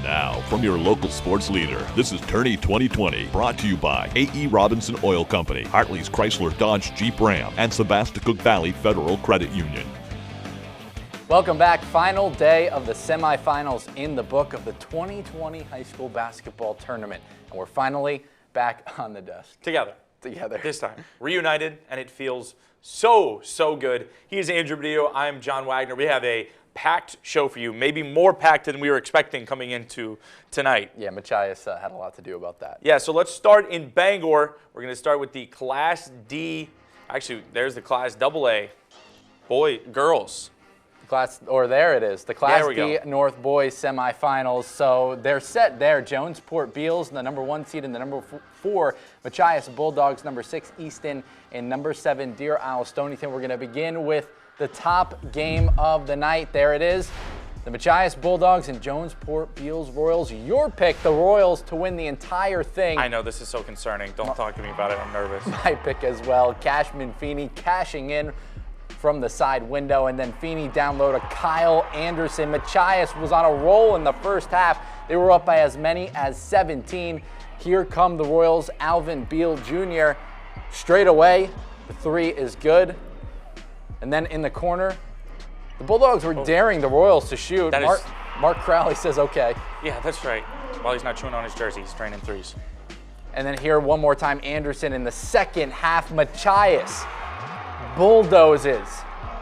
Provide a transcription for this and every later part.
Now, from your local sports leader, this is Tourney 2020, brought to you by A.E. Robinson Oil Company, Hartley's Chrysler Dodge Jeep Ram, and Sebasticook Valley Federal Credit Union. Welcome back. Final day of the semifinals in the book of the 2020 high school basketball tournament. And we're finally back on the desk. Together. This time. Reunited, and it feels so good. He is Andrew Badillo. I'm John Wagner. We have a packed show for you, maybe more packed than we were expecting coming into tonight. Yeah, Machias had a lot to do about that. Yeah, so let's start in Bangor. We're going to start with the Class D. Actually, there's the Class AA girls. There it is, the Class D North Boys semifinals. So they're set there. Jonesport Beals, the number 1 seed, and the number 4 Machias Bulldogs, number 6 Easton, and number 7 Deer Isle Stonington. We're going to begin with the top game of the night. There it is. The Machias Bulldogs and Jonesport Beals Royals. Your pick, the Royals, to win the entire thing. I know, this is so concerning. Don't talk to me about it. I'm nervous. My pick as well. Cashman Feeney cashing in from the side window, and then Feeney down low to Kyle Anderson. Machias was on a roll in the first half. They were up by as many as 17. Here come the Royals. Alvin Beal Jr. straight away. The 3 is good. And then in the corner, the Bulldogs were daring the Royals to shoot. Mark Crowley says okay. Yeah, that's right. While he's not chewing on his jersey, he's training threes. And then here one more time, Anderson in the second half. Machias bulldozes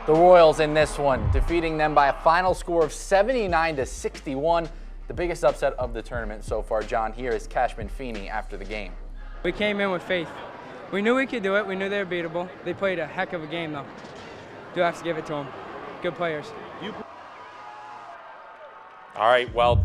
the Royals in this one, defeating them by a final score of 79-61. The biggest upset of the tournament so far. John, here is Cashman Feeney after the game. We came in with faith. We knew we could do it. We knew they were beatable. They played a heck of a game, though. Do have to give it to them. Good players. All right, well,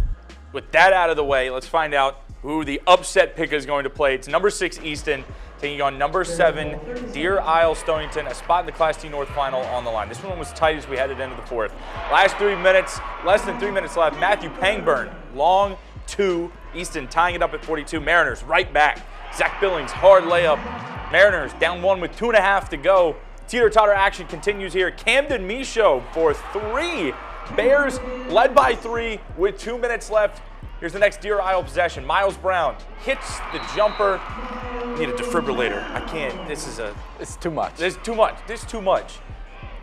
with that out of the way, let's find out who the upset pick is going to play. It's number 6 Easton taking on number 7 Deer Isle Stonington, a spot in the Class D North final on the line. This one was tight as we headed into the fourth. Less than 3 minutes left. Matthew Pangburn, long 2. Easton tying it up at 42. Mariners right back. Zach Billings, hard layup. Mariners down 1 with 2.5 to go. Teeter-totter action continues here. Camden Michaud for 3. Bears led by 3 with 2 minutes left. Here's the next Deer Isle possession. Miles Brown hits the jumper. Need a defibrillator. I can't. It's too much. This is too much.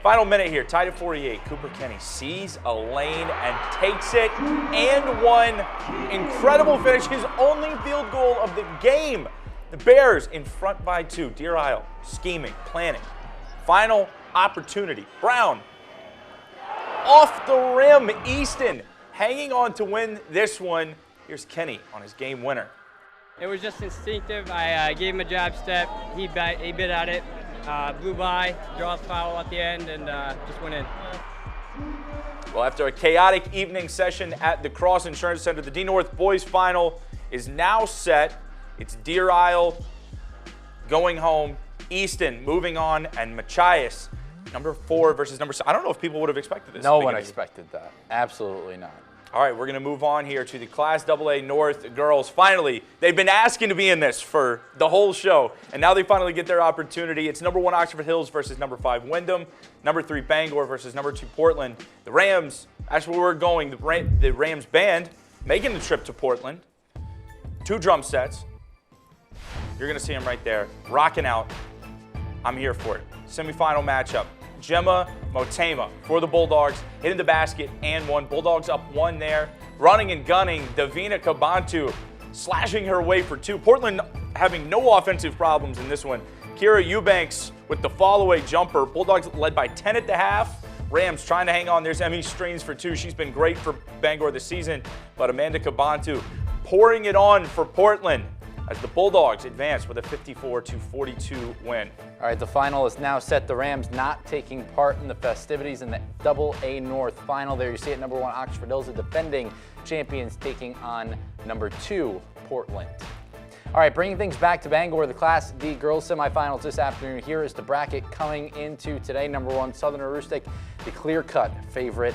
Final minute here. Tied at 48. Cooper Kenny sees a lane and takes it. And one. Incredible finish. His only field goal of the game. The Bears in front by 2. Deer Isle scheming, planning. Final opportunity. Brown off the rim. Easton hanging on to win this one. Here's Kenny on his game winner. It was just instinctive. I gave him a jab step. He bit at it, blew by, draws foul at the end, and just went in. Well, after a chaotic evening session at the Cross Insurance Center, the D North Boys Final is now set. It's Deer Isle going home, Easton moving on, and Machias, number 4 versus number 7. I don't know if people would have expected this. No one expected that. Absolutely not. All right, we're going to move on here to the Class AA North girls. Finally, they've been asking to be in this for the whole show, and now they finally get their opportunity. It's number 1 Oxford Hills versus number 5 Wyndham, number 3 Bangor versus number 2 Portland. The Rams, that's where we're going. The Rams band making the trip to Portland. 2 drum sets. You're going to see them right there, rocking out. I'm here for it. Semifinal matchup. Gemma Motema for the Bulldogs, hitting the basket and 1. Bulldogs up 1 there. Running and gunning, Davina Kabantu slashing her way for 2. Portland having no offensive problems in this one. Kira Eubanks with the fall-away jumper. Bulldogs led by 10 at the half. Rams trying to hang on. There's Emmy Strains for 2. She's been great for Bangor this season, but Amanda Kabantu pouring it on for Portland as the Bulldogs advance with a 54-42 win. All right, the final is now set. The Rams not taking part in the festivities in the AA North final. There you see it, number 1 Oxford Hills, the defending champions, taking on number 2 Portland. All right, bringing things back to Bangor, the Class D girls semifinals this afternoon. Here is the bracket coming into today. Number 1 Southern Aroostook, the clear-cut favorite,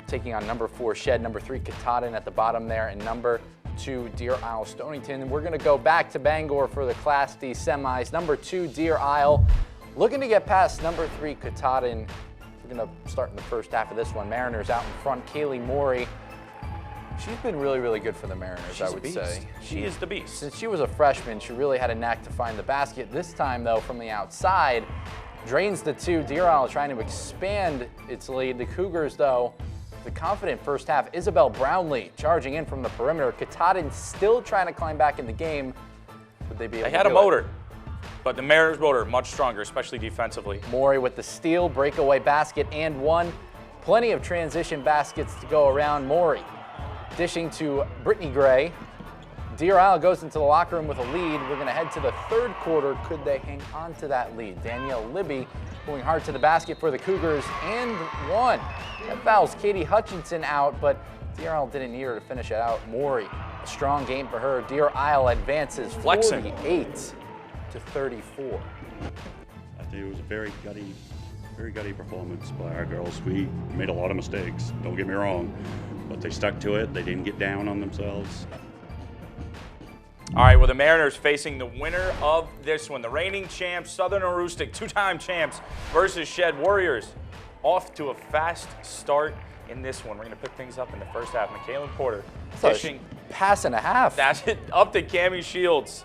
taking on number 4 Shed, number 3 Katahdin at the bottom there, and number 2 Deer Isle Stonington. And we're going to go back to Bangor for the Class D semis. Number 2 Deer Isle looking to get past number 3 Katahdin. We're going to start in the first half of this one. Mariners out in front. Kaylee Morey She's been really, really good for the Mariners, She's I a would beast. say. She is the beast. Since she was a freshman, she really had a knack to find the basket. This time, though, from the outside, drains the two. Deer Isle trying to expand its lead. The Cougars, though, the confident first half. Isabel Brownlee charging in from the perimeter. Katahdin still trying to climb back in the game. Would they be able to do it? They had a motor, but the Mariners' motor much stronger, especially defensively. Maury with the steal, breakaway basket, and one. Plenty of transition baskets to go around. Maury dishing to Brittany Gray. Deer Isle goes into the locker room with a lead. We're going to head to the third quarter. Could they hang on to that lead? Danielle Libby going hard to the basket for the Cougars, and one. That fouls Katie Hutchinson out, but Deer Isle didn't need her to finish it out. Maury, a strong game for her. Deer Isle advances 48 to 34. I think it was a very gutty performance by our girls. We made a lot of mistakes, don't get me wrong, but they stuck to it. They didn't get down on themselves. All right, well, the Mariners facing the winner of this one, the reigning champs, Southern Aroostook, two-time champs versus Shed Warriors. Off to a fast start in this one. We're going to pick things up in the first half. McKaylin Porter fishing. Pass and a half. That's it, up to Cammie Shields.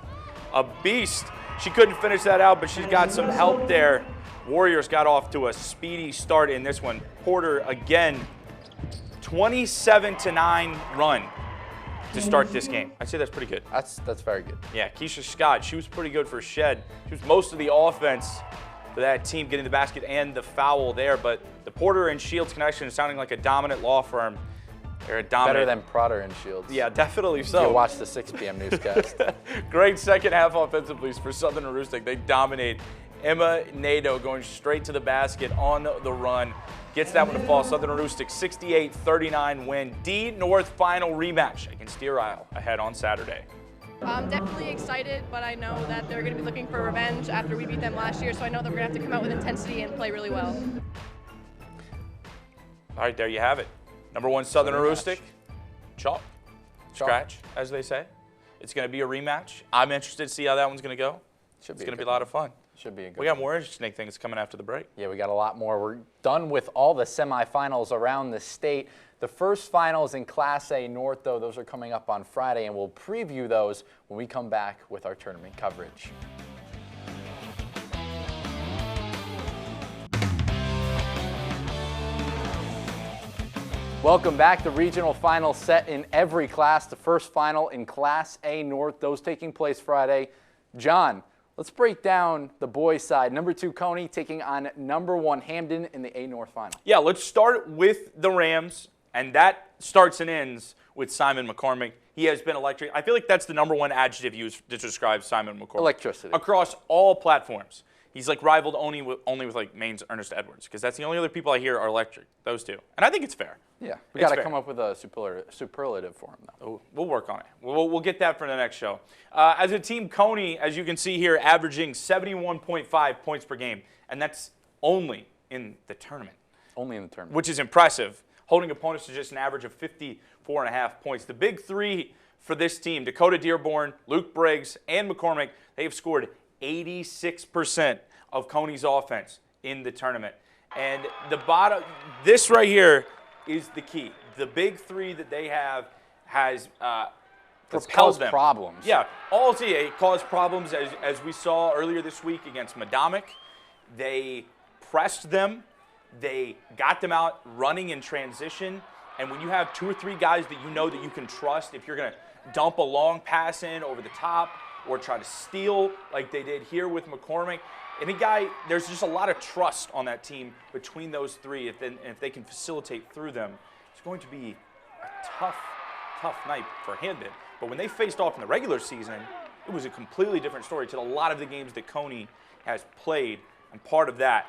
A beast. She couldn't finish that out, but she's got some help there. Warriors got off to a speedy start in this one. Porter, again, 27-9 run to start this game. I'd say that's pretty good. That's very good. Yeah, Keisha Scott, she was pretty good for Shed. She was most of the offense for that team, getting the basket and the foul there. But the Porter and Shields connection is sounding like a dominant law firm. They're a dominant. Better than Protter and Shields. Yeah, definitely so. You watch the 6 p.m. newscast. Great second half offensively for Southern Aroostook. They dominate. Emma Nadeau going straight to the basket on the run. Gets that one to fall. Southern Aroostook 68-39 win. D North final rematch against Deer Isle ahead on Saturday. I'm definitely excited, but I know that they're going to be looking for revenge after we beat them last year, so I know that we're going to have to come out with intensity and play really well. All right, there you have it. Number one, Southern Aroostook. Chalk. Scratch, as they say. It's going to be a rematch. I'm interested to see how that one's going to go. It's going to be a lot of fun. Should be a good We got more interesting things coming after the break. Yeah, we got a lot more. We're done with all the semifinals around the state. The first finals in Class A North, though, those are coming up on Friday, and we'll preview those when we come back with our tournament coverage. Welcome back. The regional final set in every class. The first final in Class A North, those taking place Friday. John, let's break down the boys' side. Number 2, Coney, taking on number 1, Hamden in the A North final. Yeah, let's start with the Rams, and that starts and ends with Simon McCormick. He has been electric. I feel like that's the number 1 adjective used to describe Simon McCormick. Electricity. Across all platforms. He's like rivaled only with like Maine's Ernest Edwards, because that's the only other people I hear are electric, those two. And I think it's fair. Yeah, we got to come up with a superlative for him, though. Oh, we'll work on it. We'll get that for the next show. As a team, Coney, as you can see here, averaging 71.5 points per game, and that's only in the tournament. Only in the tournament. Which is impressive, holding opponents to just an average of 54.5 points. The big three for this team, Dakota Dearborn, Luke Briggs, and McCormick, they have scored 86% of Coney's offense in the tournament. And the bottom, this right here is the key. The big three that they have has propelled them. Problems. Yeah, all it caused problems as we saw earlier this week against Madomic. They pressed them. They got them out running in transition. And when you have 2 or 3 guys that you know that you can trust, if you're going to dump a long pass in over the top or try to steal like they did here with McCormick, any guy, there's just a lot of trust on that team between those three. If they can facilitate through them, it's going to be a tough night for Hamden. But when they faced off in the regular season, it was a completely different story to a lot of the games that Coney has played. And part of that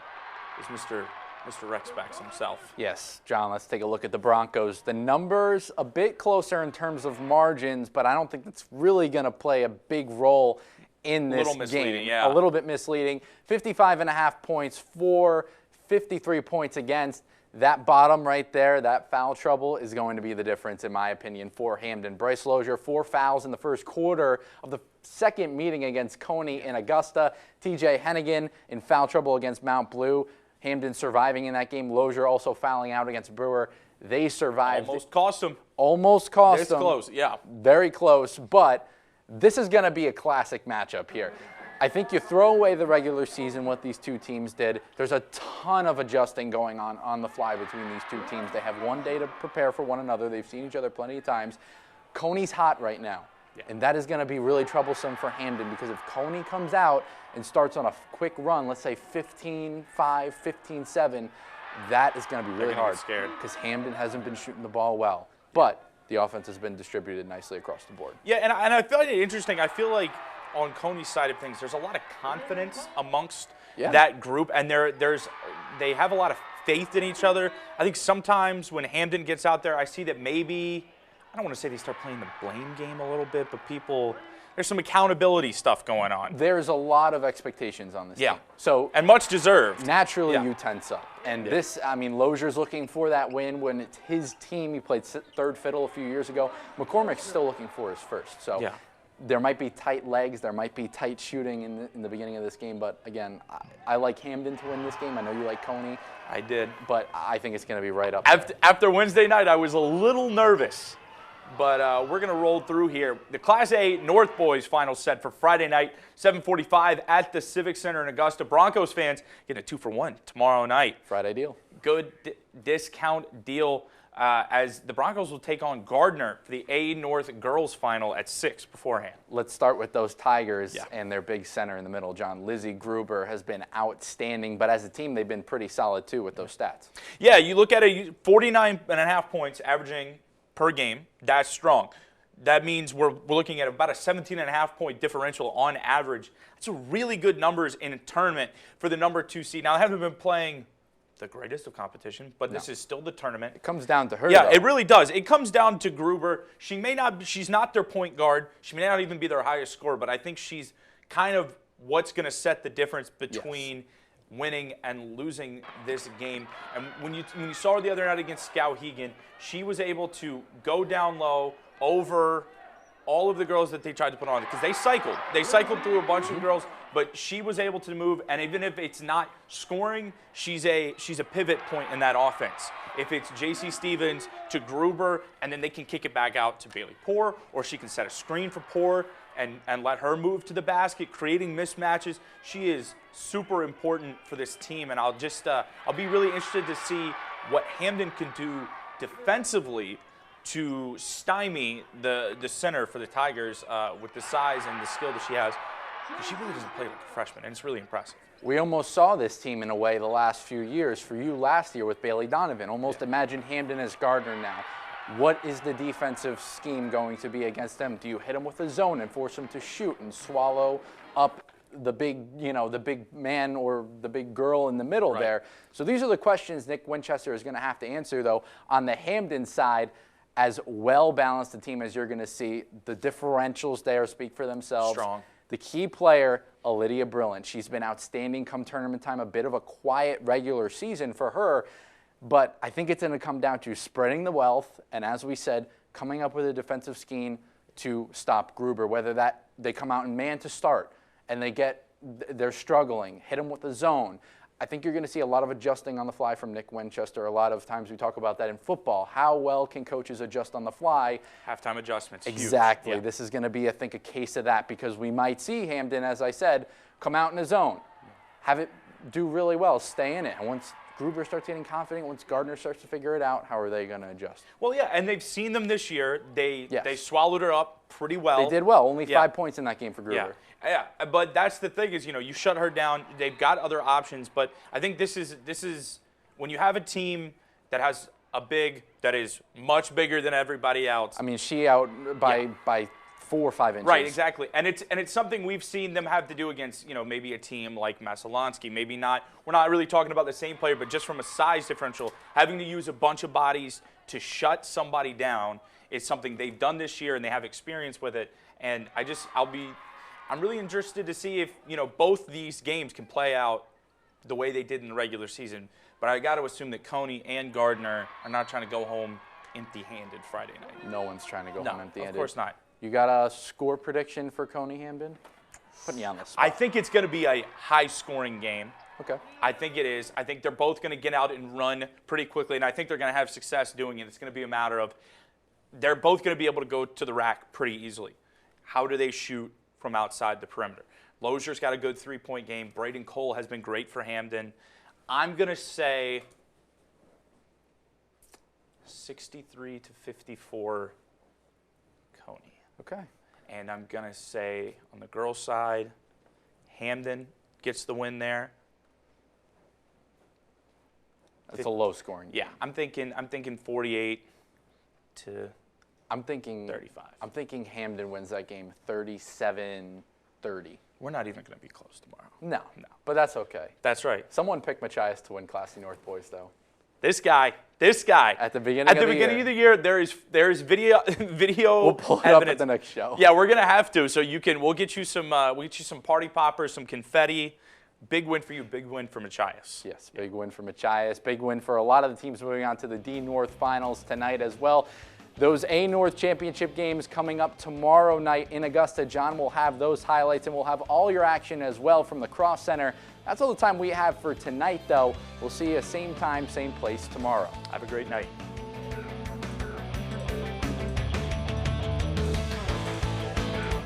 is Mr. Rexbacks himself. Yes, John, let's take a look at the Broncos. The numbers a bit closer in terms of margins, but I don't think that's really going to play a big role in this game. Yeah. A little bit misleading. 55.5 points for, 53 points against. That bottom right there, that foul trouble is going to be the difference, in my opinion, for Hamden. Bryce Lozier, 4 fouls in the first quarter of the second meeting against Coney in Augusta. TJ Hennigan in foul trouble against Mount Blue. Hamden surviving in that game. Lozier also fouling out against Brewer. They survived. Almost cost them. Almost cost This them. close, yeah. Very close, but this is going to be a classic matchup here. I think you throw away the regular season, what these two teams did. There's a ton of adjusting going on the fly between these two teams. They have one day to prepare for one another. They've seen each other plenty of times. Coney's hot right now, and that is going to be really troublesome for Hamden because if Coney comes out and starts on a quick run, let's say 15-5, 15-7, that is going to be really hard because Hamden hasn't been shooting the ball well. But the offense has been distributed nicely across the board. Yeah, and I find it interesting. I feel like on Coney's side of things, there's a lot of confidence amongst that group, and they have a lot of faith in each other. I think sometimes when Hamden gets out there, I see that maybe, I don't want to say they start playing the blame game a little bit, but there's some accountability stuff going on. There's a lot of expectations on this team. And much deserved. Naturally, you tense up. And this, I mean, Lozier's looking for that win when it's his team. He played third fiddle a few years ago. McCormick's still looking for his first. So there might be tight legs. There might be tight shooting in the beginning of this game. But, again, I like Hamden to win this game. I know you like Coney. I did. But I think it's going to be right up After Wednesday night, I was a little nervous. But we're going to roll through here. The Class A North Boys final set for Friday night, 7:45 at the Civic Center in Augusta. Broncos fans get a 2-for-1 tomorrow night. Friday deal. Good discount deal as the Broncos will take on Gardner for the A North girls final at 6 beforehand. Let's start with those Tigers and their big center in the middle, John. Lizzie Gruber has been outstanding, but as a team, they've been pretty solid, too, with those stats. Yeah, you look at 49.5 points averaging per game. That's strong. That means we're looking at about a 17.5 point differential on average. That's a really good numbers in a tournament for the number 2 seed. Now, I haven't been playing the greatest of competition, but this is still the tournament. It comes down to her, Yeah, though. it really does. It comes down to Gruber. She's not their point guard. She may not even be their highest scorer, but I think she's kind of what's going to set the difference between winning and losing this game. And when you saw her the other night against Skowhegan, she was able to go down low over all of the girls that they tried to put on because they cycled. They cycled through a bunch of girls, but she was able to move. And even if it's not scoring, she's a pivot point in that offense. If it's J.C. Stevens to Gruber, and then they can kick it back out to Bailey Poor, or she can set a screen for Poor and let her move to the basket, creating mismatches. She is super important for this team, and I'll be really interested to see what Hamden can do defensively to stymie the center for the Tigers with the size and the skill that she has. She really doesn't play like a freshman, and it's really impressive. We almost saw this team in a way the last few years. For you last year with Bailey Donovan. Almost imagine Hamden as Gardner now. What is the defensive scheme going to be against them? Do you hit them with a zone and force them to shoot and swallow up the big, the big man or the big girl in the middle there? So these are the questions Nick Winchester is going to have to answer, though. On the Hamden side, as well-balanced a team as you're going to see, the differentials there speak for themselves. Strong. The key player, Lydia Brillant. She's been outstanding come tournament time, a bit of a quiet regular season for her. But I think it's going to come down to spreading the wealth and, as we said, coming up with a defensive scheme to stop Gruber, whether that they come out in man to start and they're struggling, hit them with a zone. I think you're going to see a lot of adjusting on the fly from Nick Winchester. A lot of times we talk about that in football. How well can coaches adjust on the fly? Halftime adjustments. Exactly. Huge. Yeah. This is going to be, I think, a case of that because we might see Hamden, as I said, come out in a zone, have it do really well, stay in it. And once Gruber starts getting confident, once Gardner starts to figure it out, how are they going to adjust? Well, yeah, and they've seen them this year. They swallowed her up pretty well. They did well. Only 5 points in that game for Gruber. Yeah, but that's the thing is, you shut her down. They've got other options, but I think this is when you have a team that has a big that is much bigger than everybody else. I mean, she out by 4 or 5 inches. Right, exactly. And it's something we've seen them have to do against, maybe a team like Masalonsky. Maybe not. We're not really talking about the same player, but just from a size differential, having to use a bunch of bodies to shut somebody down is something they've done this year, and they have experience with it. And I'm really interested to see if, both these games can play out the way they did in the regular season. But I got to assume that Coney and Gardner are not trying to go home empty-handed Friday night. No one's trying to go home empty-handed. Of course not. You got a score prediction for Coney Hamden? Putting you on the spot. I think it's going to be a high-scoring game. Okay. I think it is. I think they're both going to get out and run pretty quickly, and I think they're going to have success doing it. It's going to be a matter of they're both going to be able to go to the rack pretty easily. How do they shoot from outside the perimeter? Lozier's got a good three-point game. Braden Cole has been great for Hamden. I'm going to say 63 to 54 Coney. Okay. And I'm going to say on the girls' side, Hamden gets the win there. It's a low scoring. Yeah, I'm thinking 48 to I'm thinking 35. I'm thinking Hamden wins that game 37-30. We're not even going to be close tomorrow. No. But that's okay. That's right. Someone picked Machias to win Classy North Boys though. This guy. At the beginning of the year, there is video We'll pull it evidence. up at the next show. Yeah, we're gonna have to. So we'll get you some party poppers, some confetti. Big win for you. Big win for Machias. Yes, big win for Machias. Big win for a lot of the teams moving on to the D North Finals tonight as well. Those A North Championship games coming up tomorrow night in Augusta. John will have those highlights, and we'll have all your action as well from the Cross Center. That's all the time we have for tonight, though. We'll see you same time, same place tomorrow. Have a great night.